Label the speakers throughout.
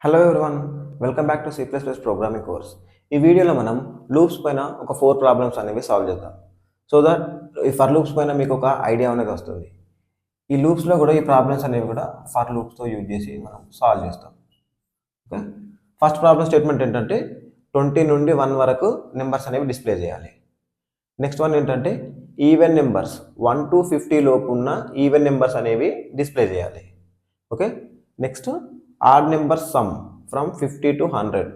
Speaker 1: Hello everyone, welcome back to C++ programming course. ఈ వీడియోలో మనం లూప్స్ పైన ఒక 4 ప్రాబ్లమ్స్ అనేవి సాల్వ్ చేద్దాం. సో దట్ ఈ ఫర్ లూప్స్ పైన మీకు ఒక ఐడియా అనేది వస్తుంది. ఈ లూప్స్లో కూడా ఈ ప్రాబ్లమ్స్ అనేవి కూడా ఫర్ లూప్స్తో యూజ్ చేసి మనం సాల్వ్ చేస్తాం. ఓకే, ఫస్ట్ ప్రాబ్లమ్ స్టేట్మెంట్ ఏంటంటే 20 నుండి 1 వరకు నెంబర్స్ అనేవి డిస్ప్లే చేయాలి. నెక్స్ట్ వన్ ఏంటంటే ఈవెన్ నెంబర్స్ 1 to 50 లోపు ఉన్న ఈవెన్ నెంబర్స్ అనేవి డిస్ప్లే చేయాలి. Okay, next odd numbers sum from 50 to 100,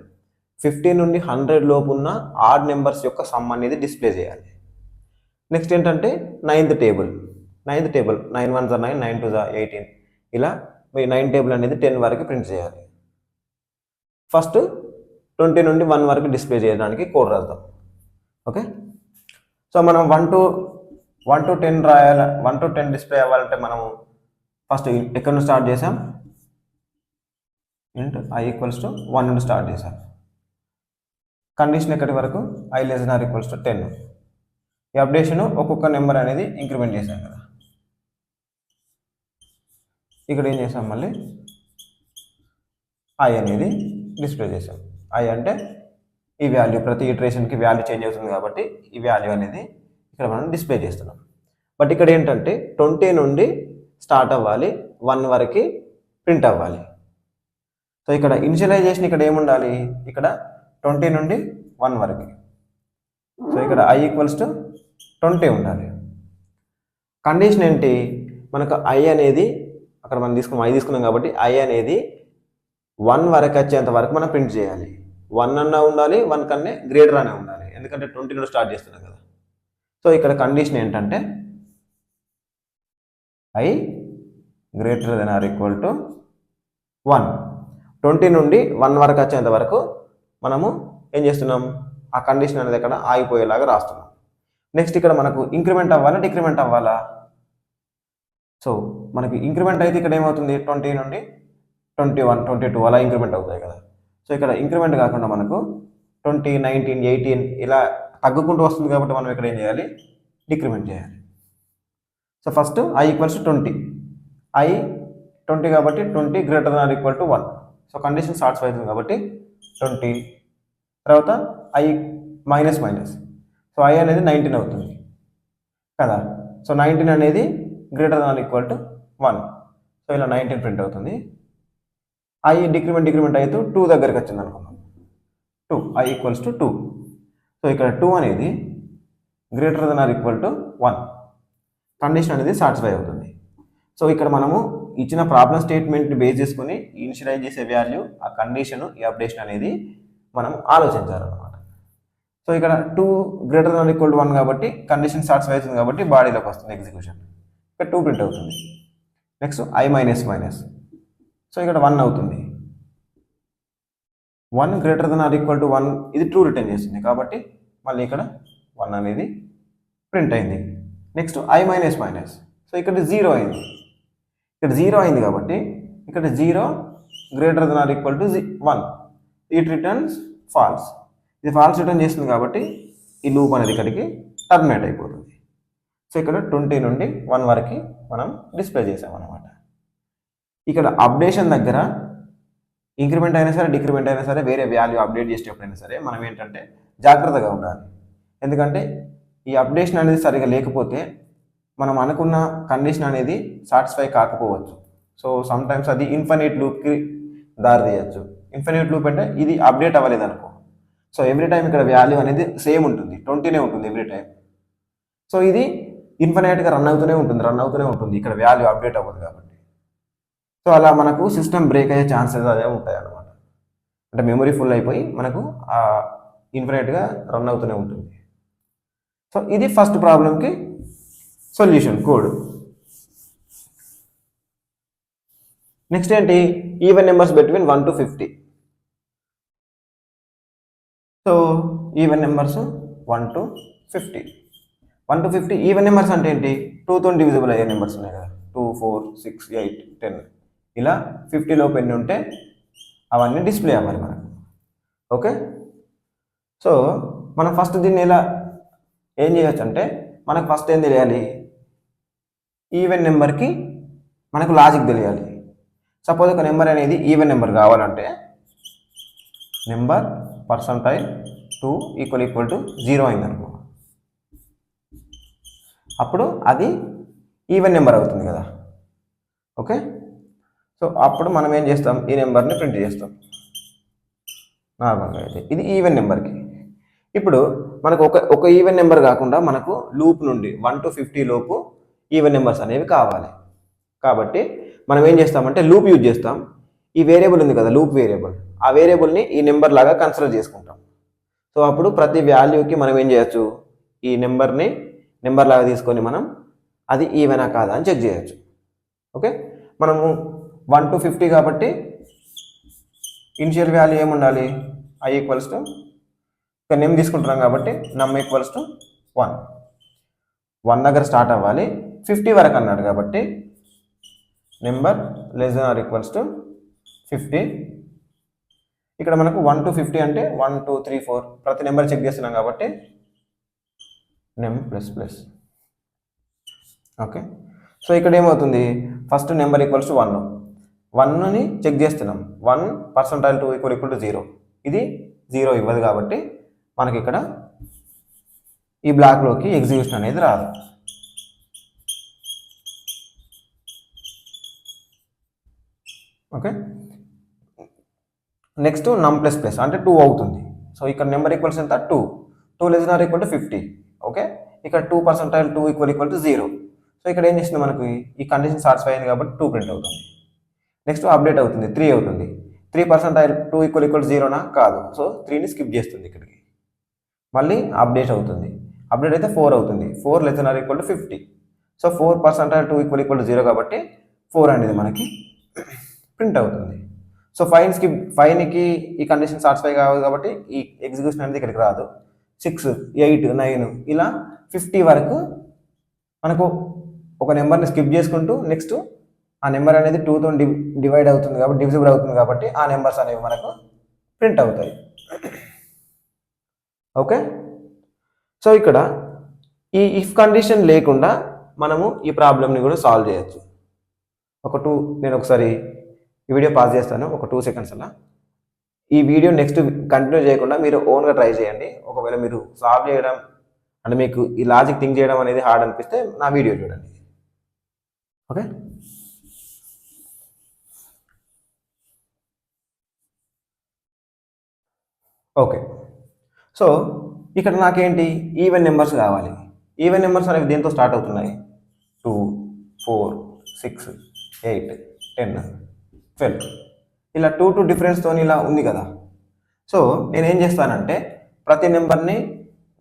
Speaker 1: 50 నుండి 100 లోపు ఉన్న ఆడ్ నెంబర్స్ యొక్క సమ్ అనేది డిస్ప్లే చేయాలి. నెక్స్ట్ ఏంటంటే ninth table 9 1s are 9, 9 2s are 18, ఇలా మీ 9 టేబుల్ అనేది 10 వరకు ప్రింట్ చేయాలి. ఫస్ట్ 20 నుండి 1 వరకు డిస్ప్లే చేయడానికి కోడ్ రాద్దాం. ఓకే, సో మనం 1 to 10 రాయాలి. 1 to 10 డిస్ప్లే అవ్వాలంటే మనము ఫస్ట్ ఎక్కడ నుంచి స్టార్ట్ చేసాం, ఇంటూ i ఈక్వల్స్ టు 1 నుండి స్టార్ట్ చేసాం. కండిషన్ ఎక్కడి వరకు i less than or equals to 10. ఈ అప్డేషన్ ఒక్కొక్క నెంబర్ అనేది ఇంక్రిమెంట్ చేసాం కదా. ఇక్కడ ఏం చేసాం, మళ్ళీ i అనేది డిస్ప్లే చేసాం. i అంటే ఈ వాల్యూ, ప్రతి ఇటరేషన్కి వాల్యూ చేంజ్ అవుతుంది కాబట్టి ఈ వాల్యూ అనేది ఇక్కడ మనం డిస్ప్లే చేస్తున్నాం. బట్ ఇక్కడ ఏంటంటే 20 నుండి స్టార్ట్ అవ్వాలి, 1 వరకు ప్రింట్ అవ్వాలి. సో ఇక్కడ ఇనిషియలైజేషన్ ఇక్కడ ఏముండాలి, ఇక్కడ 20 నుండి 1 వరకు. సో ఇక్కడ i ఈక్వల్స్ టు 20 ఉండాలి. కండిషన్ ఏంటి, మనకు i అనేది అక్కడ మనం i తీసుకున్నాం కాబట్టి i అనేది 1 వరకు వచ్చేంత వరకు మనం ప్రింట్ చేయాలి. 1 అన్నా ఉండాలి, 1 కన్నా గ్రేటర్ అనే ఉండాలి, ఎందుకంటే 20 నుండి స్టార్ట్ చేస్తున్నాం కదా. సో ఇక్కడ కండిషన్ ఏంటంటే i greater than or equal to 1. 20 నుండి 1 వరకు వచ్చేంత వరకు మనము ఏం చేస్తున్నాం, ఆ కండిషన్ అనేది ఇక్కడ ఆగిపోయేలాగా రాస్తున్నాం. నెక్స్ట్ ఇక్కడ మనకు ఇంక్రిమెంట్ అవ్వాలా, డిక్రిమెంట్ అవ్వాలా? సో మనకి ఇంక్రిమెంట్ అయితే ఇక్కడ ఏమవుతుంది, 20 నుండి 21, 22 అలా ఇంక్రిమెంట్ అవుతాయి కదా. సో ఇక్కడ ఇంక్రిమెంట్ కాకుండా మనకు 20, 19, 18 ఇలా తగ్గుకుంటూ వస్తుంది కాబట్టి మనం ఇక్కడ ఏం చేయాలి, డిక్రిమెంట్ చేయాలి. So first i equals to 20, i 20 కాబట్టి 20 greater than or equal to 1. So condition satisfy అవుతుంది కాబట్టి 20. తర్వాత i మైనస్, సో i అనేది 19 అవుతుంది కదా. సో 19 అనేది greater than or equal to 1. So ఇలా 19 ప్రింట్ అవుతుంది. i డిక్రిమెంట్ అయితే 2 దగ్గరికి వచ్చింది అనుకున్నాం. 2, i ఈక్వల్స్ టు 2. సో ఇక్కడ 2 అనేది greater than or equal to 1. Condition అనేది సాటిస్ఫై అవుతుంది. సో ఇక్కడ మనము ఇచ్చిన ప్రాబ్లం స్టేట్మెంట్ని బేస్ చేసుకుని ఇనిషియలైజ్ చేసే వాల్యూ, ఆ కండిషన్, ఈ అప్డేషన్ అనేది మనం ఆలోచించాలన్నమాట. సో ఇక్కడ 2 గ్రేటర్ దెన్ ఈక్వల్ టు 1 కాబట్టి కండిషన్ సాటిస్ఫై అవుతుంది కాబట్టి బాడీలోకి వస్తుంది ఎగ్జిక్యూషన్. ఇక్కడ 2 ప్రింట్ అవుతుంది. నెక్స్ట్ i మైనస్, సో ఇక్కడ 1 అవుతుంది. 1 greater than or equal to 1 ఇది ట్రూ రిటర్న్ చేస్తుంది కాబట్టి మళ్ళీ ఇక్కడ 1 అనేది ప్రింట్ అయింది. నెక్స్ట్ i మైనస్, సో ఇక్కడ 0 అయింది. ఇక్కడ 0 అయింది కాబట్టి ఇక్కడ 0 greater than or equal to 1, it returns false. ఇది ఫాల్స్ రిటర్న్ చేస్తుంది కాబట్టి ఈ లూప్ అనేది ఇక్కడికి టర్మినేట్ అయిపోతుంది. సో ఇక్కడ 20 నుండి 1 వరకు మనం డిస్ప్లే చేసామన్నమాట. ఇక్కడ అప్డేషన్ దగ్గర ఇంక్రిమెంట్ అయినా సరే, డిక్రిమెంట్ అయినా సరే, వేరే వాల్యూ అప్డేట్ చేసేటప్పుడైనా సరే మనం ఏంటంటే జాగ్రత్తగా ఉండాలి. ఎందుకంటే ఈ అప్డేషన్ అనేది సరిగా లేకపోతే మనం అనుకున్న కండిషన్ అనేది సాటిస్ఫై కాకపోవచ్చు. సో సమ్ టైమ్స్ అది ఇన్ఫినిట్ లూప్కి దారి తీయచ్చు. ఇన్ఫినిట్ లూప్ అంటే ఇది అప్డేట్ అవ్వలేదు అనుకో, సో ఎవ్రీ టైం ఇక్కడ వాల్యూ అనేది సేమ్ ఉంటుంది, 20నే ఉంటుంది ఎవ్రీ టైం. సో ఇది ఇన్ఫినైట్గా రన్ అవుతూనే ఉంటుంది, ఇక్కడ వాల్యూ అప్డేట్ అవ్వదు కాబట్టి. సో అలా మనకు సిస్టమ్ బ్రేక్ అయ్యే ఛాన్సెస్ అదే ఉంటాయి అన్నమాట. అంటే మెమరీ ఫుల్ అయిపోయి మనకు ఇన్ఫినైట్గా రన్ అవుతూనే ఉంటుంది. సో ఇది ఫస్ట్ ప్రాబ్లంకి సొల్యూషన్ కోడ్. నెక్స్ట్ ఏంటి, even numbers between 1 to 50. So even numbers 1 to 50. 1 to 50 even numbers అంటే ఏంటి, 2తో డివిజిబుల్ అయ్యే నెంబర్స్ ఉన్నాయి కదా. 2, 4, 6, 8, 10 ఇలా 50 లోపు ఎన్ని ఉంటే అవన్నీ డిస్ప్లే అవ్వాలి మనకు. ఓకే, సో మనం ఫస్ట్ దీన్ని ఇలా ఏం చేయొచ్చు అంటే, మనకు ఫస్ట్ ఏం తెలియాలి, ఈవెన్ నెంబర్కి మనకు లాజిక్ తెలియాలి. సపోజ్ ఒక నెంబర్ అనేది ఈవెన్ నెంబర్ కావాలంటే నెంబర్ పర్సంటైల్ 2 ఈక్వల్ టు 0 అయిందనుకో, అప్పుడు అది ఈవెన్ నెంబర్ అవుతుంది కదా. ఓకే, సో అప్పుడు మనం ఏం చేస్తాం, ఈ నెంబర్ని ప్రింట్ చేస్తాం నార్మల్గా అయితే. ఇది ఈవెన్ నెంబర్కి. ఇప్పుడు మనకు ఒక ఈవెన్ నెంబర్ కాకుండా మనకు లూప్ నుండి 1 to 50 లోపు ఈవెన్ నెంబర్స్ అనేవి కావాలి. కాబట్టి మనం ఏం చేస్తామంటే లూప్ యూజ్ చేస్తాం. ఈ వేరియబుల్ ఉంది కదా, లూప్ వేరియబుల్, ఆ వేరియబుల్ని ఈ నెంబర్ లాగా కన్సిడర్ చేసుకుంటాం. సో అప్పుడు ప్రతి వాల్యూకి మనం ఏం చేయొచ్చు, ఈ నెంబర్ని నెంబర్ లాగా తీసుకొని మనం అది ఈవెనా కాదా అని చెక్ చేయొచ్చు. ఓకే, మనము 1 to 50 కాబట్టి ఇనిషియల్ వాల్యూ ఏముండాలి, i ఈక్వల్స్ టు ఒక నేమ్ తీసుకుంటున్నాం కాబట్టి నమ్ ఈక్వల్స్ టు 1 దగ్గర స్టార్ట్ అవ్వాలి. 50 వరకు అన్నాడు కాబట్టి number less than or equals to 50. ఇక్కడ మనకు 1 to 50 అంటే 1 2 3 4 ప్రతి నెంబర్ చెక్ చేస్తున్నాం కాబట్టి name plus plus. Okay, so ఇక్కడ ఏమవుతుంది, ఫస్ట్ నెంబర్ ఈక్వల్స్ టు 1ని చెక్ చేస్తున్నాం. 1 పర్సంటైల్ 2 ఈక్వల్ టు 0. ఇది 0 ఇవ్వదు కాబట్టి మనకి ఇక్కడ ఈ బ్లాక్లోకి ఎగ్జిక్యూషన్ అనేది రాదు. Okay, next num plus plus అంటే 2 అవుతుంది. సో ఇక్కడ నెంబర్ ఈక్వల్స్ ఎంత 2 less than or equal to 50. Okay, ఇక్కడ 2 పర్సంటైల్ 2 ఈక్వల్ టు 0. సో ఇక్కడ ఏం చేసింది, మనకి ఈ కండిషన్ సాటిస్ఫై అయింది కాబట్టి 2 ప్రింట్ అవుతుంది. నెక్స్ట్ అప్డేట్ అవుతుంది, 3 అవుతుంది. 3 పర్సంటైల్ 2 ఈక్వల్ టు 0నా కాదు, సో 3ని స్కిప్ చేస్తుంది ఇక్కడికి. మళ్ళీ అప్డేట్ అవుతుంది, అప్డేట్ అయితే 4 అవుతుంది. 4 less than or equal to 50. So 4 percentile 2 equal to 0 కాబట్టి 4 అనేది మనకి ప్రింట్ అవుతుంది. సో 5కి ఈ కండిషన్ సాటిస్ఫై కావాలి కాబట్టి ఈ ఎగ్జిక్యూషన్ అనేది ఇక్కడికి రాదు. 6 8 9 ఇలా 50 వరకు మనకు ఒక నెంబర్ని స్కిప్ చేసుకుంటూ నెక్స్ట్ ఆ నెంబర్ అనేది 2తో డివైడ్ అవుతుంది కాబట్టి డివిజిబుల్ అవుతుంది కాబట్టి ఆ నెంబర్స్ అనేవి మనకు ప్రింట్ అవుతాయి. ఓకే, సో ఇక్కడ ఈ ఇఫ్ కండిషన్ లేకుండా మనము ఈ ప్రాబ్లమ్ని కూడా సాల్వ్ చేయొచ్చు. నేను ఒకసారి ఈ వీడియో పాజ్ చేస్తాను ఒక 2 seconds అలా. ఈ వీడియో నెక్స్ట్ కంటిన్యూ చేయకుండా మీరు ఓన్గా ట్రై చేయండి. ఒకవేళ మీరు సాల్వ్ చేయడం అంటే మీకు ఈ లాజిక్ థింక్ చేయడం అనేది హార్డ్ అనిపిస్తే నా వీడియో చూడండి. ఓకే, ఓకే, సో ఇక్కడ నాకేంటి ఈవెన్ నెంబర్స్ కావాలి. ఈవెన్ నెంబర్స్ అనేవి దేంతో స్టార్ట్ అవుతున్నాయి, 2 4 6 8 10 12 ఇలా 2 డిఫరెన్స్తో ఇలా ఉంది కదా. సో నేనేం చేస్తానంటే ప్రతి నెంబర్ని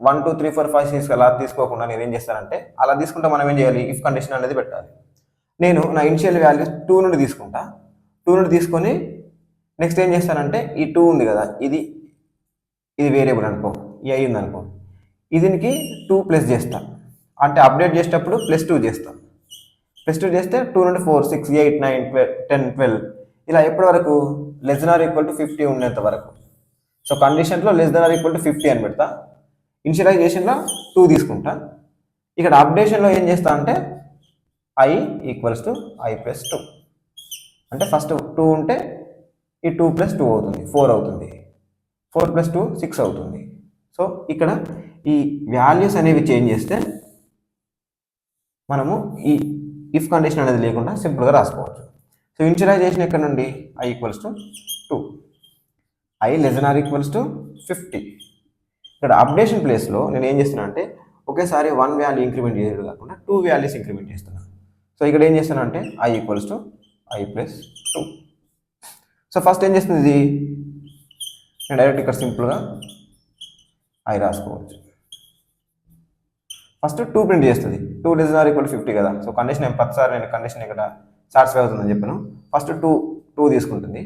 Speaker 1: 1 2 3 4 5 6 అలా తీసుకోకుండా నేను ఏం చేస్తానంటే అలా తీసుకుంటే మనం ఏం చేయాలి, ఇఫ్ కండిషన్ అనేది పెట్టాలి. నేను నా ఇనిషియల్ వాల్యూస్ 2 నుండి తీసుకుంటా. 2 నుండి తీసుకొని నెక్స్ట్ ఏం చేస్తానంటే ఈ 2 ఉంది కదా, ఇది వేరియబుల్ అనుకో, ఈ అయ్యింది అనుకో, దీనికి 2 ప్లస్ చేస్తా. అంటే అప్డేట్ చేసేటప్పుడు +2 చేస్తాం. +2 చేస్తే 2 నుండి 4 6 8 9 10 12 ఇలా ఎప్పటి వరకు less than or equal to 50 ఉండేంత వరకు. సో కండిషన్లో less than or equal to 50 అని పెడతా. ఇనిషియలైజేషన్లో 2 తీసుకుంటా. ఇక్కడ అప్డేషన్లో ఏం చేస్తా అంటే i equals to i plus 2. అంటే ఫస్ట్ 2 ఉంటే ఈ 2 + 2 అవుతుంది 4 అవుతుంది. 4 + 2 6 అవుతుంది. సో ఇక్కడ ఈ వాల్యూస్ అనేవి చేంజ్ చేస్తే మనము ఈ ఇఫ్ కండిషన్ అనేది లేకుండా సింపుల్గా రాసుకోవచ్చు. సో ఇనిషియలైజేషన్ ఎక్కడ నుండి i equals to 2, i less than or equals to 50. ఇక్కడ అప్డేషన్ ప్లేస్లో నేను ఏం చేస్తున్నా అంటే ఒకేసారి 1 వాల్యూ ఇంక్రిమెంట్ చేయడం కాకుండా 2 వాల్యూస్ ఇంక్రిమెంట్ చేస్తున్నాను. సో ఇక్కడ ఏం చేస్తాను అంటే i equals to i plus 2. So first ఏం చేస్తుంది ఇది, నేను డైరెక్ట్ ఇక్కడ సింపుల్గా i రాసుకోవచ్చు. ఫస్ట్ 2 ప్రింట్ చేస్తుంది, 2 లెస్ దెన్ ఆర్ ఈక్వల్ 50 కదా. సో కండిషన్ ప్రతిసారి నేను కండిషన్ ఇక్కడ సాటిస్ఫై అవుతుందని చెప్పాను. ఫస్ట్ 2 తీసుకుంటుంది.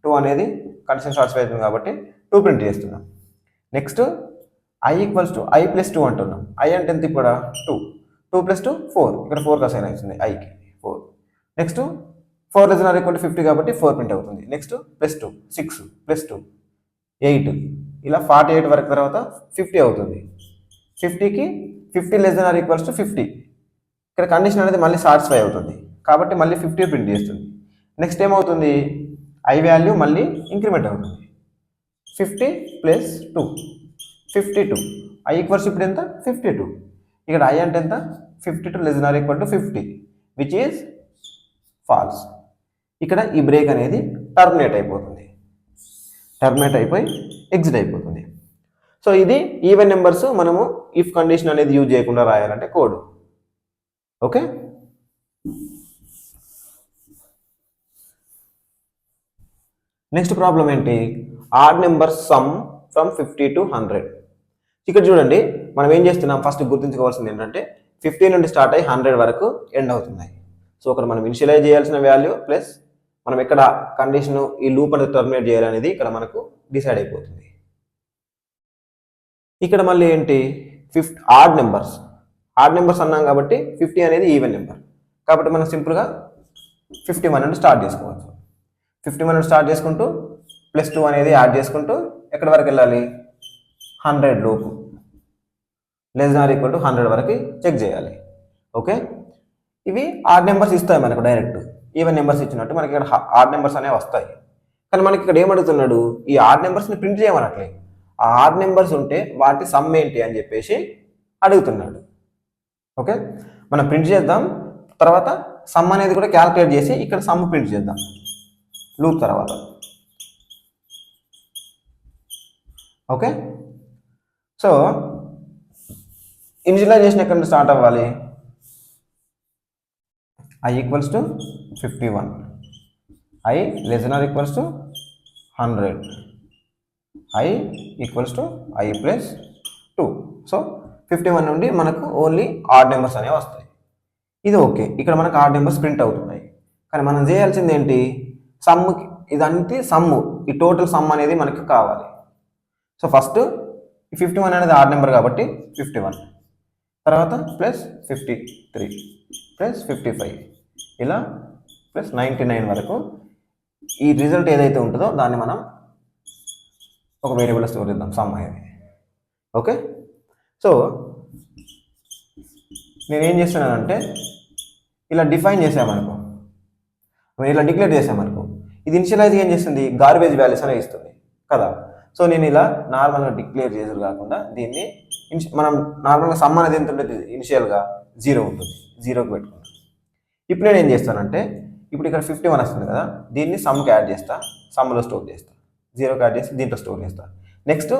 Speaker 1: 2 అనేది కండిషన్ సాటిస్ఫై అవుతుంది కాబట్టి 2 ప్రింట్ చేస్తున్నాం. Next i equals to i plus 2 అంటున్నాం. i అంటే ఎంత ఇక్కడ 2 + 2 4, ఇక్కడ 4 అసైన్ అవుతుంది iకి 4. Next 4 less than or equal to 50 కాబట్టి 4 ప్రింట్ అవుతుంది. నెక్స్ట్ +2 6 + 2 8 ఇలా 48 వరకు తర్వాత 50 అవుతుంది. 50కి 50 less than or equals to 50. ఇక్కడ కండిషన్ అనేది మళ్ళీ సాటిస్ఫై అవుతుంది కాబట్టి మళ్ళీ 50 ప్రింట్ చేస్తుంది. నెక్స్ట్ ఏమవుతుంది, i వాల్యూ మళ్ళీ ఇంక్రిమెంట్ అవుతుంది. 50 ప్లస్ 2 52. I ఈక్వల్స్ ఇప్పుడు ఎంత 52. ఇక్కడ I అంటే ఎంత 52 less than or equal to 50 which is false. ఇక్కడ ఈ బ్రేక్ అనేది టర్మినేట్ అయిపోతుంది, టర్మినేట్ అయిపోయి ఎగ్జిట్ అయిపోతుంది. సో ఇది ఈవెన్ నెంబర్స్ మనము ఇఫ్ కండిషన్ అనేది యూజ్ చేయకుండా రాయాలంటే కోడ్. ఓకే, నెక్స్ట్ ప్రాబ్లం ఏంటి, odd number sum from 50 to 100. ఇక్కడ చూడండి మనం ఏం చేస్తున్నాం, ఫస్ట్ గుర్తుంచుకోవాల్సింది ఏంటంటే 50 నుండి స్టార్ట్ అయ్యి 100 వరకు ఎండ్ అవుతున్నాయి. సో ఇక్కడ మనం ఇనిషియలైజ్ చేయాల్సిన వాల్యూ ప్లస్ మనం ఎక్కడ కండిషన్ ఈ లూప్ అనేది టర్మినేట్ చేయాలనేది ఇక్కడ మనకు డిసైడ్ అయిపోతుంది. ఇక్కడ మళ్ళీ ఏంటి ఆడ్ నెంబర్స్ అన్నాం కాబట్టి 50 అనేది ఈవెన్ నెంబర్ కాబట్టి మనం సింపుల్గా 51 నుండి స్టార్ట్ చేసుకోవచ్చు. 51 నుండి స్టార్ట్ చేసుకుంటూ ప్లస్ 2 అనేది యాడ్ చేసుకుంటూ ఎక్కడి వరకు వెళ్ళాలి 100 లోపు less than or equal to 100 వరకు చెక్ చేయాలి. ఓకే, ఇవి ఆడ్ నెంబర్స్ ఇస్తాయి మనకు డైరెక్ట్, ఈవెన్ నెంబర్స్ ఇచ్చినట్టు మనకి ఇక్కడ ఆడ్ నెంబర్స్ అనేవి వస్తాయి. కానీ మనకి ఇక్కడ ఏమడుగుతున్నాడు, ఈ ఆడ్ నెంబర్స్ని ప్రింట్ చేయమనట్లే, ఆ ఆడ్ నెంబర్స్ ఉంటే వాటి సమ్ ఏంటి అని చెప్పేసి అడుగుతున్నాడు. ఓకే, మనం ప్రింట్ చేద్దాం, తర్వాత సమ్ అనేది కూడా క్యాల్కులేట్ చేసి ఇక్కడ సమ్ ప్రింట్ చేద్దాం లూప్ తర్వాత. ఓకే, సో ఇనిషియలైజేషన్ ఎక్కడ నుంచి స్టార్ట్ అవ్వాలి, I equals to 51, I less than or equals to 100, I equals to I plus 2. So 51 నుండి మనకు ఓన్లీ ఆడ్ నెంబర్స్ అనేవి వస్తాయి. ఇది ఓకే, ఇక్కడ మనకు ఆడ్ నెంబర్స్ ప్రింట్ అవుతున్నాయి. కానీ మనం చేయాల్సింది ఏంటి, సమ్కి ఇదంతా సమ్ము, ఈ టోటల్ సమ్ అనేది మనకి కావాలి. సో ఫస్ట్ 51 అనేది ఆడ్ నెంబర్ కాబట్టి 51, తర్వాత ప్లస్ 53 ప్లస్ 55 ఇలా ప్లస్ 99 వరకు ఈ రిజల్ట్ ఏదైతే ఉంటుందో దాన్ని మనం ఒక వేరియబుల్ స్టోర్ చేద్దాం సమ్ అనేది. ఓకే, సో నేనేం చేస్తున్నానంటే ఇలా డిఫైన్ చేసామనుకో, ఇలా డిక్లేర్ చేసామనుకో, ఇది ఇనిషియలైజ్ ఏం చేస్తుంది గార్బేజ్ వాల్యూస్ అనేవి ఇస్తుంది కదా. సో నేను ఇలా నార్మల్గా డిక్లేర్ చేసేది కాకుండా దీన్ని మనం నార్మల్గా సమ్ అనేది ఎంత ఉంటుంది, ఇనిషియల్గా 0 ఉంటుంది, 0కి పెట్టుకున్నాను. ఇప్పుడు నేను ఏం చేస్తానంటే ఇప్పుడు ఇక్కడ 51 వస్తుంది కదా, దీన్ని సమ్కి యాడ్ చేస్తా, సమ్లో స్టోర్ చేస్తా, 0కి యాడ్ చేసి దీంట్లో స్టోర్ చేస్తా. నెక్స్ట్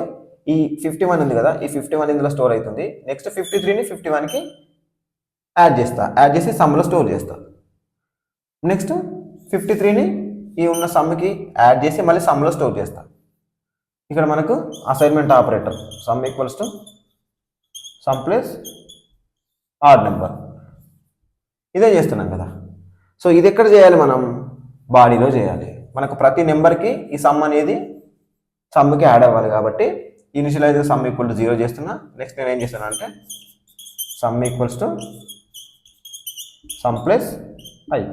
Speaker 1: ఈ 51 ఉంది కదా, ఈ 51 ఇందులో స్టోర్ అవుతుంది. నెక్స్ట్ 53ని 51కి యాడ్ చేస్తా, యాడ్ చేసి సమ్లో స్టోర్ చేస్తా. నెక్స్ట్ 53ని ఈ ఉన్న సమ్కి యాడ్ చేసి మళ్ళీ సమ్లో స్టోర్ చేస్తా. ఇక్కడ మనకు assignment operator some equals to sum plus odd number, ఇదే చేస్తున్నాం కదా. సో ఇది ఎక్కడ చేయాలి, మనం బాడీలో చేయాలి. మనకు ప్రతి నెంబర్కి ఈ సమ్ అనేది సమ్కి యాడ్ అవ్వాలి కాబట్టి ఇనిషియలైజ్ సమ్ ఈక్వల్ టు 0 చేస్తున్నా. నెక్స్ట్ నేను ఏం చేస్తాను అంటే some equals to sum plus I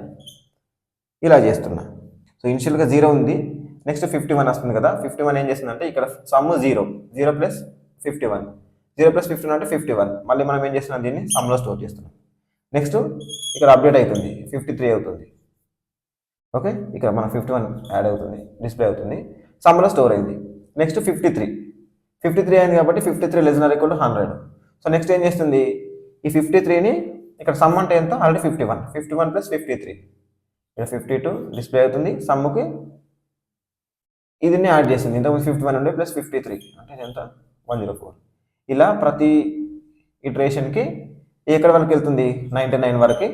Speaker 1: ఇలా చేస్తున్నా. సో ఇనిషియల్గా 0 ఉంది, నెక్స్ట్ 51 వస్తుంది కదా, 51 ఏం చేస్తుందంటే ఇక్కడ సమ్ 0 ప్లస్ 51, 0 ప్లస్ 51 అంటే 51, మళ్ళీ మనం ఏం చేస్తున్నాం దీన్ని సమ్లో స్టోర్ చేస్తున్నాం. నెక్స్ట్ ఇక్కడ అప్డేట్ అవుతుంది 53 అవుతుంది. ఓకే, ఇక్కడ మన 51 యాడ్ అవుతుంది, డిస్ప్లే అవుతుంది, సమ్లో స్టోర్ అయింది. నెక్స్ట్ 53 అయింది కాబట్టి 53 less than or equal to 100. So next ఏం చేస్తుంది, ఈ 53ని ఇక్కడ సమ్ అంటే ఎంత ఆల్రెడీ 51 ప్లస్ 53 ఇక్కడ 52 డిస్ప్లే అవుతుంది, సమ్ముకి ఇది యాడ్ చేసింది, ఇంతకుముందు 51 ఉండే ప్లస్ 53 అంటే ఎంత 104. ఇలా ప్రతి ఇటరేషన్కి ఎక్కడి వరకు వెళ్తుంది 99 వరకు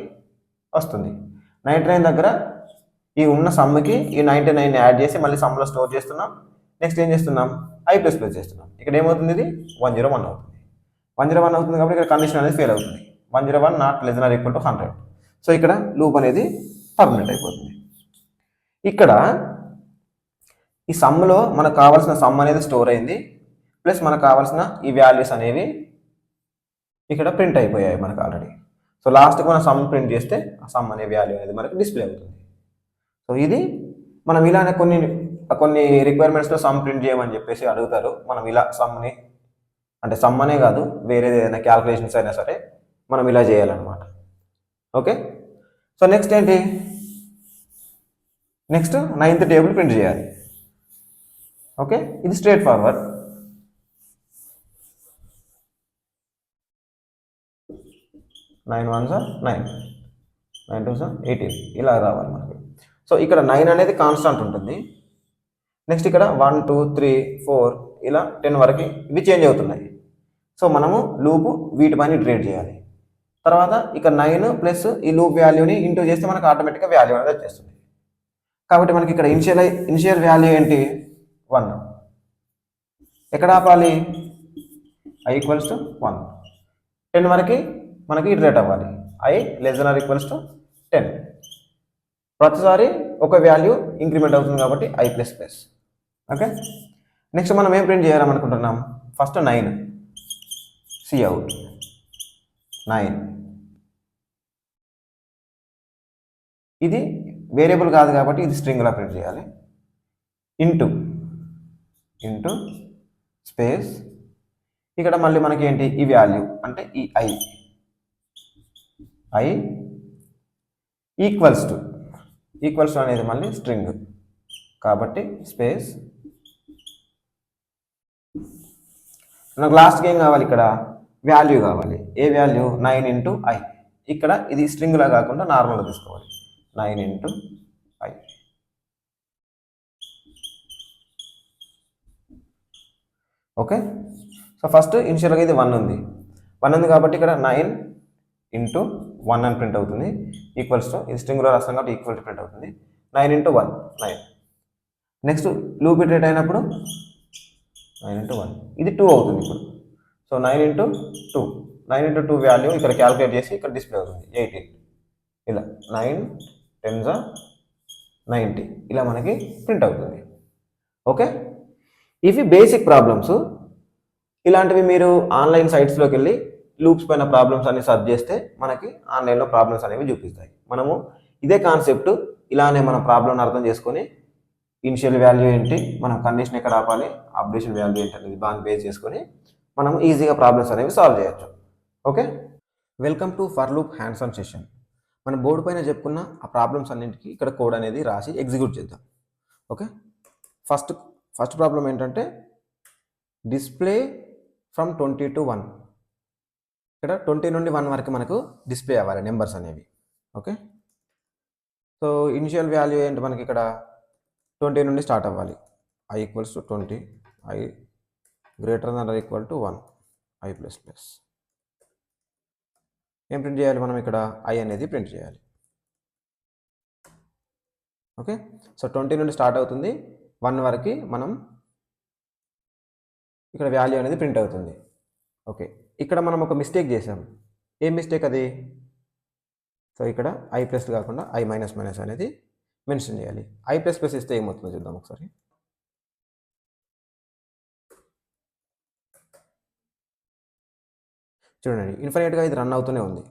Speaker 1: వస్తుంది. 99 దగ్గర ఈ ఉన్న సమ్కి ఈ 99 యాడ్ చేసి మళ్ళీ సమ్లో స్టోర్ చేస్తున్నాం. నెక్స్ట్ ఏం చేస్తున్నాం I ప్లస్ ప్లస్ చేస్తున్నాం. ఇక్కడ ఏమవుతుంది, ఇది 101 అవుతుంది. 101 అవుతుంది కాబట్టి ఇక్కడ కండిషన్ అనేది ఫెయిల్ అవుతుంది, 101 not less than or equal to 100. So ఇక్కడ లూప్ అనేది టర్మినేట్ అయిపోతుంది. ఇక్కడ ఈ సమ్లో మనకు కావాల్సిన సమ్ అనేది స్టోర్ అయింది, ప్లస్ మనకు కావాల్సిన ఈ వాల్యూస్ అనేవి ఇక్కడ ప్రింట్ అయిపోయాయి మనకు ఆల్రెడీ. సో లాస్ట్కి మనం సమ్ ప్రింట్ చేస్తే ఆ సమ్ అనే వాల్యూ అనేది మనకు డిస్ప్లే అవుతుంది. సో ఇది మనం ఇలానే కొన్ని రిక్వైర్మెంట్స్లో సమ్ ప్రింట్ చేయమని చెప్పేసి అడుగుతారు. మనం ఇలా సమ్ని అంటే సమ్ అనే కాదు వేరేది ఏదైనా క్యాల్కులేషన్స్ అయినా సరే మనం ఇలా చేయాలన్నమాట. ఓకే, సో నెక్స్ట్ ఏంటి, నెక్స్ట్ 9th టేబుల్ ప్రింట్ చేయాలి. ఓకే, ఇది straight forward. Nine one sir 9, 9 2 sir 18 ఇలా రావాలి మనకి. సో ఇక్కడ 9 అనేది కాన్స్టాంట్ ఉంటుంది. నెక్స్ట్ ఇక్కడ 1 2 3 4 ఇలా 10 వరకు ఇవి చేంజ్ అవుతున్నాయి. సో మనము లూప్ వీటిపైన ఇటరేట్ చేయాలి. తర్వాత ఇక 9 ప్లస్ ఈ లూప్ వాల్యూని ఇంటూ చేస్తే మనకు ఆటోమేటిక్గా వాల్యూ అనేది వచ్చేస్తుంది. కాబట్టి మనకి ఇక్కడ ఇనిషియల్ వాల్యూ ఏంటి 1. ఎక్కడ ఆపాలి i ఈక్వల్స్ టు 1. 10 వరకు మనకి ఇటరేట్ అవ్వాలి. i less than or equals to 10. ప్రతిసారి ఒక వాల్యూ ఇంక్రిమెంట్ అవుతుంది కాబట్టి i plus plus. Okay, next మనం ఏం ప్రింట్ చేయాలనుకుంటున్నాం? First 9 Cout 9. ఇది వేరియబుల్ కాదు కాబట్టి ఇది స్ట్రింగ్లా ప్రింట్ చేయాలి. ఇంటూ స్పేస్ ఇక్కడ మళ్ళీ మనకి ఏంటి ఈ వాల్యూ అంటే ఈ i ఈక్వల్స్ టు అనేది మళ్ళీ స్ట్రింగ్ కాబట్టి స్పేస్. నాకు లాస్ట్కి ఏం కావాలి? ఇక్కడ వాల్యూ కావాలి. ఏ వాల్యూ? 9 into i. ఇక్కడ ఇది స్ట్రింగ్లా కాకుండా నార్మల్గా తీసుకోవాలి. 9 into i. Okay, so first ఇనిషియల్గా ఇది 1 ఉంది. 1 ఉంది కాబట్టి ఇక్కడ 9 ఇంటూ 1 అని ప్రింట్ అవుతుంది. ఈక్వల్స్ టు ఇది స్ట్రింగ్లో రాస్తాం కాబట్టి ఈక్వల్ టు ప్రింట్ అవుతుంది. 9 ఇంటూ 1 9. నెక్స్ట్ లూప్ ఇటరేట్ అయినప్పుడు 9 ఇంటూ 1 ఇది 2 అవుతుంది ఇప్పుడు. సో 9 ఇంటూ 2 9 ఇంటూ 2 వాల్యూ ఇక్కడ క్యాలిక్యులేట్ చేసి ఇక్కడ డిస్ప్లే అవుతుంది 18. ఇలా 9 10 90 ఇలా మనకి ప్రింట్ అవుతుంది. ఓకే, ఇవి బేసిక్ ప్రాబ్లమ్స్. ఇలాంటివి మీరు ఆన్లైన్ సైట్స్లోకి వెళ్ళి లూప్స్ పైన ప్రాబ్లమ్స్ అన్ని సర్చ్ చేస్తే మనకి ఆన్లైన్లో ప్రాబ్లమ్స్ అనేవి చూపిస్తాయి. మనము ఇదే కాన్సెప్ట్ ఇలానే మనం ప్రాబ్లమ్ని అర్థం చేసుకొని ఇనిషియల్ వాల్యూ ఏంటి, మనం కండిషన్ ఎక్కడ ఆపాలి, అప్డేషన్ వాల్యూ ఏంటి అనేది దాన్ని బేస్ చేసుకొని మనం ఈజీగా ప్రాబ్లమ్స్ అనేవి సాల్వ్ చేయొచ్చు. Okay, welcome to for loop hands on session. మనం బోర్డు పైన చెప్పుకున్న ఆ ప్రాబ్లమ్స్ అన్నింటికి ఇక్కడ కోడ్ అనేది రాసి ఎగ్జిక్యూట్ చేద్దాం. ఓకే, ఫస్ట్ ప్రాబ్లం ఏంటంటే డిస్ప్లే ఫ్రమ్ 20 to 1. ఇక్కడ 20 నుండి 1 వరకు మనకు డిస్ప్లే అవ్వాలి నెంబర్స్ అనేవి. ఓకే, సో ఇనిషియల్ వాల్యూ ఏంటి మనకి ఇక్కడ 20 నుండి స్టార్ట్ అవ్వాలి. i equals to 20, i greater than are equal to 1, i plus plus. ఏం ప్రింట్ చేయాలి మనం? ఇక్కడ i అనేది ప్రింట్ చేయాలి. ఓకే, సో 20 నుండి స్టార్ట్ అవుతుంది 1 వరకు మనం ఇక్కడ వాల్యూ అనేది ప్రింట్ అవుతుంది. ఓకే, ఇక్కడ మనం ఒక మిస్టేక్ చేసాం. ఏం మిస్టేక్ అది? సో ఇక్కడ i ప్లస్ కాకుండా i మైనస్ మైనస్ అనేది మెన్షన్ చేయాలి. i ప్లస్ ప్లస్ ఇస్తే ఏమవుతుందో చూద్దాం ఒకసారి. చూడండి, ఇన్ఫినిట్గా ఇది రన్ అవుతూనే ఉంది.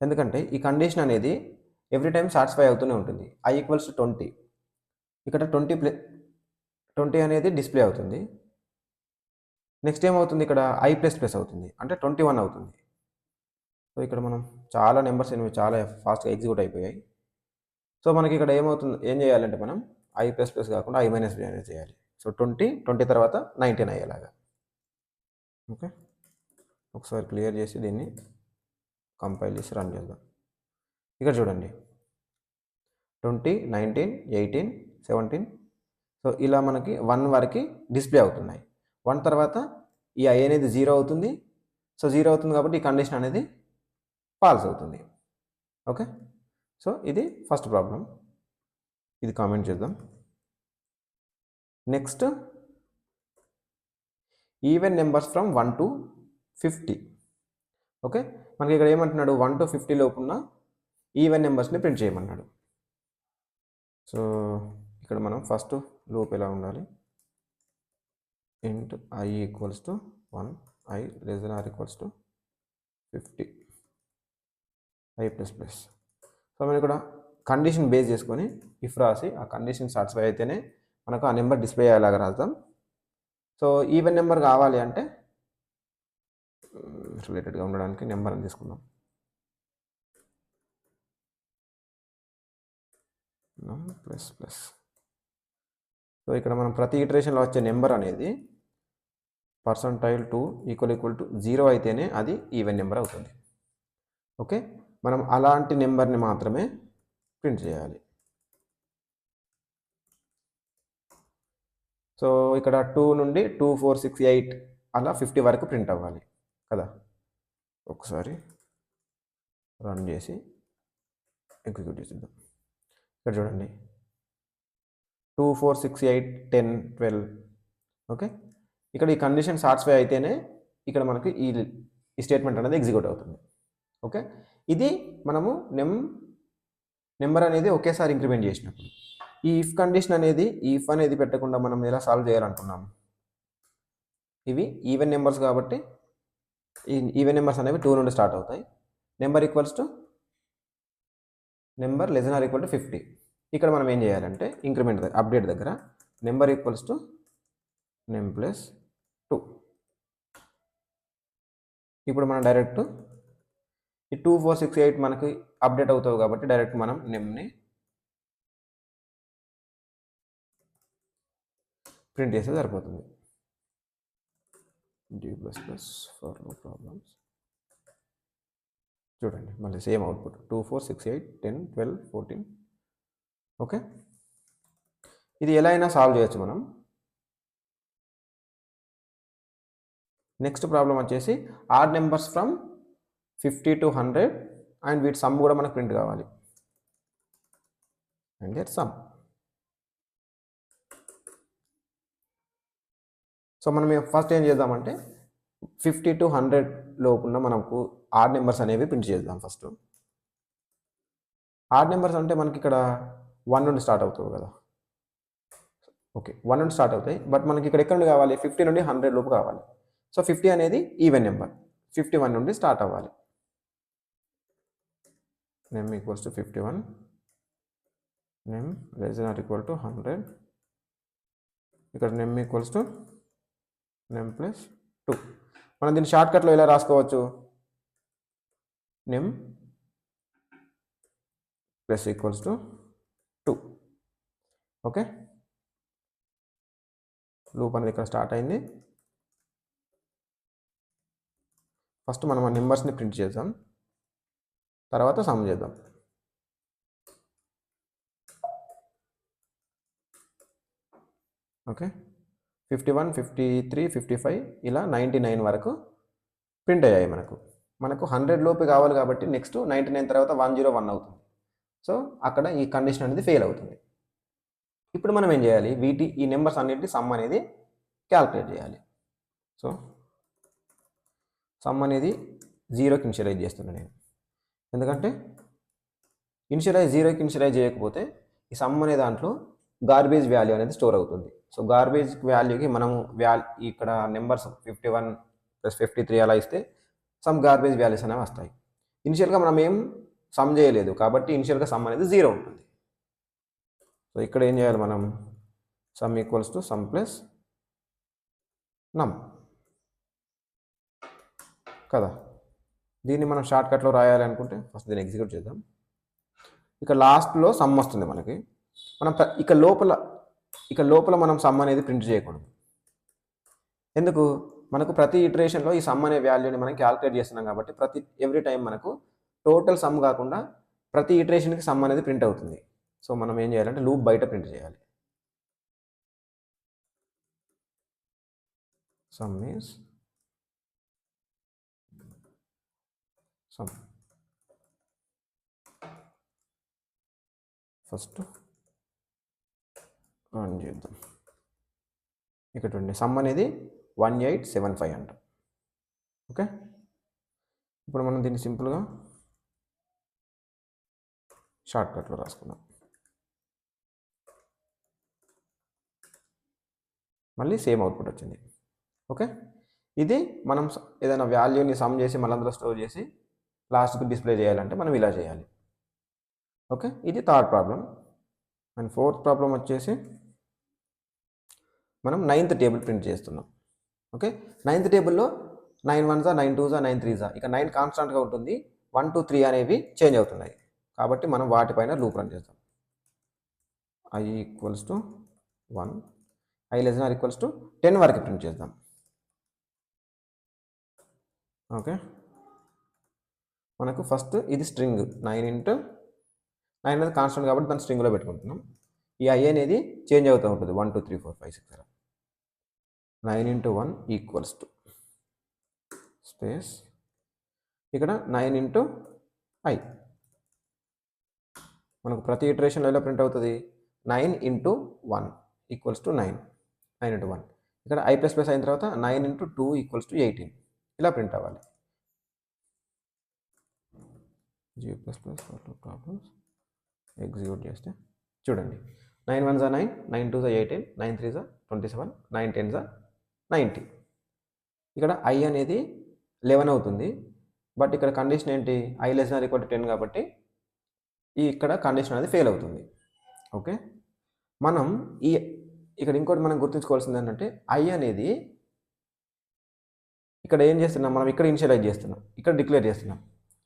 Speaker 1: ఎందుకంటే ఈ కండిషన్ అనేది ఎవ్రీ టైం సాటిస్ఫై అవుతూనే ఉంటుంది. i equals to 20. ఇక్కడ 20 అనేది డిస్ప్లే అవుతుంది. నెక్స్ట్ ఏమవుతుంది? ఇక్కడ i ప్లస్ ప్లస్ అవుతుంది అంటే 21 అవుతుంది. సో ఇక్కడ మనం చాలా నెంబర్స్ అనేవి చాలా ఫాస్ట్గా ఎగ్జిక్యూట్ అయిపోయాయి. సో మనకి ఇక్కడ ఏం చేయాలంటే మనం i ప్లస్ ప్లస్ కాకుండా i మైనస్ అనేది చేయాలి. సో 20 తర్వాత 19 అయ్యేలాగా. ఓకే, ఒకసారి క్లియర్ చేసి దీన్ని కంపైల్ చేసి రన్ చేద్దాం. ఇక్కడ చూడండి 20 19 18 17. సో ఇలా మనకి 1 వరకు డిస్ప్లే అవుతున్నాయి. 1 తర్వాత ఈ i అనేది 0 అవుతుంది. సో 0 అవుతుంది కాబట్టి ఈ కండిషన్ అనేది ఫాల్స్ అవుతుంది. ఓకే, సో ఇది ఫస్ట్ ప్రాబ్లం. ఇది కామెంట్ చేద్దాం. Next even numbers from 1 to 50. Okay, మనకి ఇక్కడ ఏమంటున్నాడు? 1 to 50 లోపున్న ఈవెన్ నెంబర్స్ని ప్రింట్ చేయమన్నాడు. సో ఇక్కడ మనం ఫస్ట్ లూప్ ఎలా ఉండాలి? Int i equals to 1, i less than or equals to 50, i plus plus. So మనం ఇక్కడ కండిషన్ బేస్ చేసుకొని ఇఫ్ రాసి ఆ కండిషన్ సాటిస్ఫై అయితేనే మనకు ఆ నెంబర్ డిస్ప్లే అయ్యేలాగా రాద్దాం. సో ఈవెన్ నెంబర్ కావాలి అంటే రిలేటెడ్గా ఉండడానికి నెంబర్ అని తీసుకుందాం. ప్లస్ ప్లస్ సో ఇక్కడ మనం ప్రతి ఇటరేషన్లో వచ్చే నెంబర్ అనేది %2 = 0 అయితేనే అది ఈవెన్ నెంబర్ అవుతుంది. ఓకే, మనం అలాంటి నెంబర్ని మాత్రమే ప్రింట్ చేయాలి. సో ఇక్కడ 2 నుండి 2, 4, 6, 8 అలా 50 వరకు ప్రింట్ అవ్వాలి కదా. ఒకసారి రన్ చేసి ఎగ్జిక్యూట్ చేద్దాం. ఇక్కడ చూడండి 2, 4, 6, 8, 10, 12. ఓకే, ఇక్కడ ఈ కండిషన్ సాటిస్ఫై అయితేనే ఇక్కడ మనకి ఈ స్టేట్మెంట్ అనేది ఎగ్జిక్యూట్ అవుతుంది. ఓకే, ఇది మనము నెంబర్ అనేది ఒకేసారి ఇంక్రిమెంట్ చేసినప్పుడు. ఈ ఇఫ్ కండిషన్ అనేది ఈ ఇఫ్ అనేది పెట్టకుండా మనం ఎలా సాల్వ్ చేయాలనుకున్నాం. ఇవి ఈవెన్ నెంబర్స్ కాబట్టి ఈ ఈవెన్ నెంబర్స్ అనేవి 2 నుండి స్టార్ట్ అవుతాయి. Number less than or equal to 50. ఇక్కడ మనం ఏం చేయాలంటే ఇంక్రిమెంట్ అప్డేట్ దగ్గర నెంబర్ = nem + 2. ఇప్పుడు మనం డైరెక్ట్ ఈ 2, 4, 6, 8 మనకి అప్డేట్ అవుతావు కాబట్టి డైరెక్ట్ మనం నెమ్ని ప్రింట్ చేస్తే సరిపోతుంది. D++ for no problems. చూడండి మళ్ళీ సేమ్ అవుట్పుట్ 2, 4, 6, 8, 10, 12, 14. ఓకే, ఇది ఎలా అయినా సాల్వ్ చేయొచ్చు మనం. నెక్స్ట్ ప్రాబ్లం వచ్చేసి odd numbers from 50 to 100 and వీటి సమ్ కూడా మనకు ప్రింట్ కావాలి. And that some. సో మనం ఫస్ట్ ఏం చేద్దామంటే 50 to 100 లోపున్న మనకు ఆడ్ నెంబర్స్ అనేవి ప్రింట్ చేద్దాం. ఫస్ట్ ఆడ్ నెంబర్స్ అంటే మనకి ఇక్కడ 1 నుండి స్టార్ట్ అవుతుంది కదా. ఓకే, 1 నుండి స్టార్ట్ అవుతాయి, బట్ మనకి ఇక్కడ ఎక్కడ నుండి కావాలి, 50 నుండి 100 లోపు కావాలి. సో 50 అనేది ఈవెన్ నెంబర్, 51 నుండి స్టార్ట్ అవ్వాలి. nem = 51, nem less than or equal to 100. ఇక్కడ nem = nem + 2. మనం దీన్ని షార్ట్కట్లో ఎలా రాసుకోవచ్చు, nem + 2. ఓకే, లూప్ అనేది ఇక్కడ స్టార్ట్ అయింది. ఫస్ట్ మనం ఆ నెంబర్స్ని ప్రింట్ చేద్దాం, తర్వాత సమ్ చేద్దాం. ఓకే, 51, 53, 55 ఇలా 99 వరకు ప్రింట్ అయ్యాయి. మనకు 100 లోపు కావాలి కాబట్టి నెక్స్ట్ 99 తర్వాత 101 అవుతుంది. సో అక్కడ ఈ కండిషన్ అనేది ఫెయిల్ అవుతుంది. ఇప్పుడు మనం ఏం చేయాలి, ఈ నెంబర్స్ అన్నింటి సమ్ అనేది క్యాల్కులేట్ చేయాలి. సో సమ్ అనేది 0కి ఇనిషియలైజ్ చేస్తున్నాను నేను, ఎందుకంటే 0కి ఇనిషియలైజ్ చేయకపోతే ఈ సమ్ అనే దాంట్లో గార్బేజ్ వాల్యూ అనేది స్టోర్ అవుతుంది. సో గార్బేజ్ వాల్యూకి మనము ఇక్కడ నెంబర్స్ 51 + 53 అలా ఇస్తే సమ్ గార్బేజ్ వాల్యూస్ అనేవి వస్తాయి. ఇనిషియల్గా మనం ఏం సమ్ చేయలేదు కాబట్టి ఇనిషియల్గా సమ్ అనేది 0 ఉంటుంది. సో ఇక్కడ ఏం చేయాలి మనం, సమ్ = సమ్ ప్లస్ నమ్ కదా. దీన్ని మనం షార్ట్కట్లో రాయాలి అనుకుంటే ఫస్ట్ దీన్ని ఎగ్జిక్యూట్ చేద్దాం. ఇక లాస్ట్లో సమ్ వస్తుంది మనకి. మనం ఇక లోపల మనం సమ్ అనేది ప్రింట్ చేయకూడదు. ఎందుకు, మనకు ప్రతి ఇటరేషన్లో ఈ సమ్ అనే వాల్యూని మనం క్యాల్కులేట్ చేస్తున్నాం కాబట్టి ఎవ్రీ టైం మనకు టోటల్ సమ్ కాకుండా ప్రతి ఇటరేషన్కి సమ్ అనేది ప్రింట్ అవుతుంది. సో మనం ఏం చేయాలంటే లూప్ బయట ప్రింట్ చేయాలి. Some is some. First run చేద్దాం. ఇక్కడ చూడండి సమ్ అనేది 1875 అంట. ఓకే, ఇప్పుడు మనం దీన్ని సింపుల్గా షార్ట్కట్లో రాసుకుందాం. మళ్ళీ సేమ్ అవుట్పుట్ వచ్చింది. ఓకే, ఇది మనం ఏదైనా వాల్యూని సమ్ చేసి మళ్ళీ అందులో స్టోర్ చేసి లాస్ట్కి డిస్ప్లే చేయాలంటే మనం ఇలా చేయాలి. ఓకే, ఇది third problem. And fourth problem వచ్చేసి మనం 9th టేబుల్ ప్రింట్ చేస్తున్నాం. ఓకే, 9th టేబుల్లో 9 1s 9 2s 9 3s, ఇక 9 కాన్స్టాంట్గా ఉంటుంది, 1 2 3 అనేవి చేంజ్ అవుతున్నాయి కాబట్టి మనం వాటిపైన లూప్ రన్ చేద్దాం. i = 1 I less than or equals to 10 వరకు ప్రింట్ చేద్దాం. ఓకే, మనకు ఫస్ట్ ఇది స్ట్రింగ్ 9 ఇంటూ 9 అనేది కాన్స్టెంట్ కాబట్టి దాన్ని స్ట్రింగ్లో పెట్టుకుంటున్నాం. ఈ ఐ అనేది చేంజ్ అవుతూ ఉంటుంది 1 2 3 4 5 6 7. 9 ఇంటూ 1 ఈక్వల్స్ టు స్పేస్ ఇక్కడ 9 ఇంటూ ఐ. మనకు ప్రతి ఇటరేషన్లో ఎలా ప్రింట్ అవుతుంది? 9 ఇంటూ 1 ఈక్వల్స్ టు 9. 9 ఇంటూ 1 ఇక్కడ ఐ ప్లస్ ప్లస్ అయిన తర్వాత 9 ఇంటూ 2 ఈక్వల్స్ టు 18 ఇలా ప్రింట్ అవ్వాలి. G++ for two problems execute చేస్తే చూడండి, 9 1 9, 9 2 18, 9 3 27, 9 10 90. ఇక్కడ ఐ అనేది 11 అవుతుంది, బట్ ఇక్కడ కండిషన్ ఏంటి? I less than equal to 10 కాబట్టి ఇక్కడ కండిషన్ అనేది ఫెయిల్ అవుతుంది. ఓకే, మనం ఇక్కడ ఇంకోటి మనం గుర్తుంచుకోవాల్సింది ఏంటంటే ఐ అనేది ఇక్కడ ఏం చేస్తున్నాం, మనం ఇక్కడ ఇనిషియలైజ్ చేస్తున్నాం, ఇక్కడ డిక్లేర్ చేస్తున్నాం.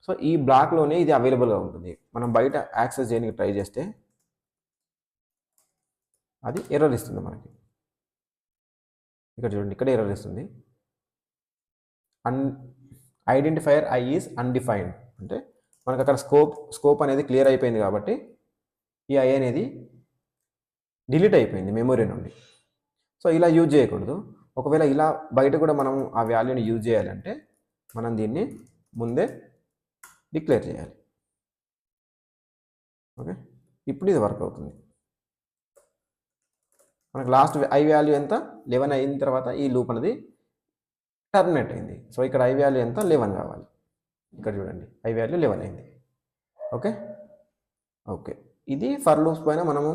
Speaker 1: సో ఈ బ్లాక్లోనే ఇది అవైలబుల్గా ఉంటుంది. మనం బయట యాక్సెస్ చేయడానికి ట్రై చేస్తే అది ఎర్రర్ ఇస్తుంది మనకి. ఇక్కడ చూడండి, ఇక్కడ ఎర్రర్ ఇస్తుంది. ఐడెంటిఫైయర్ ఐ ఈజ్ అన్డిఫైన్డ్ అంటే మనకు అక్కడ స్కోప్ అనేది క్లియర్ అయిపోయింది కాబట్టి ఈ ఐ అనేది డిలీట్ అయిపోయింది మెమొరీ నుండి. సో ఇలా యూజ్ చేయకూడదు. ఒకవేళ ఇలా బయట కూడా మనం ఆ వాల్యూని యూజ్ చేయాలంటే మనం దీన్ని ముందే డిక్లేర్ చేయాలి. ఓకే, ఇప్పుడు ఇది వర్క్ అవుతుంది. మనకు లాస్ట్ ఐ వాల్యూ ఎంత? 11 అయిన తర్వాత ఈ లూప్ అనేది టర్మినేట్ అయింది. సో ఇక్కడ ఐ వాల్యూ ఎంత? 11 కావాలి. ఇక్కడ చూడండి, ఐ వాల్యూ 11 అయింది. ఓకే ఓకే, ఇది ఫర్ లూప్స్ పైన మనము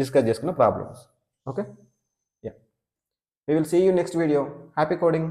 Speaker 1: డిస్కస్ చేసుకున్న problems. Okay, yeah, we will see you next video. Happy coding.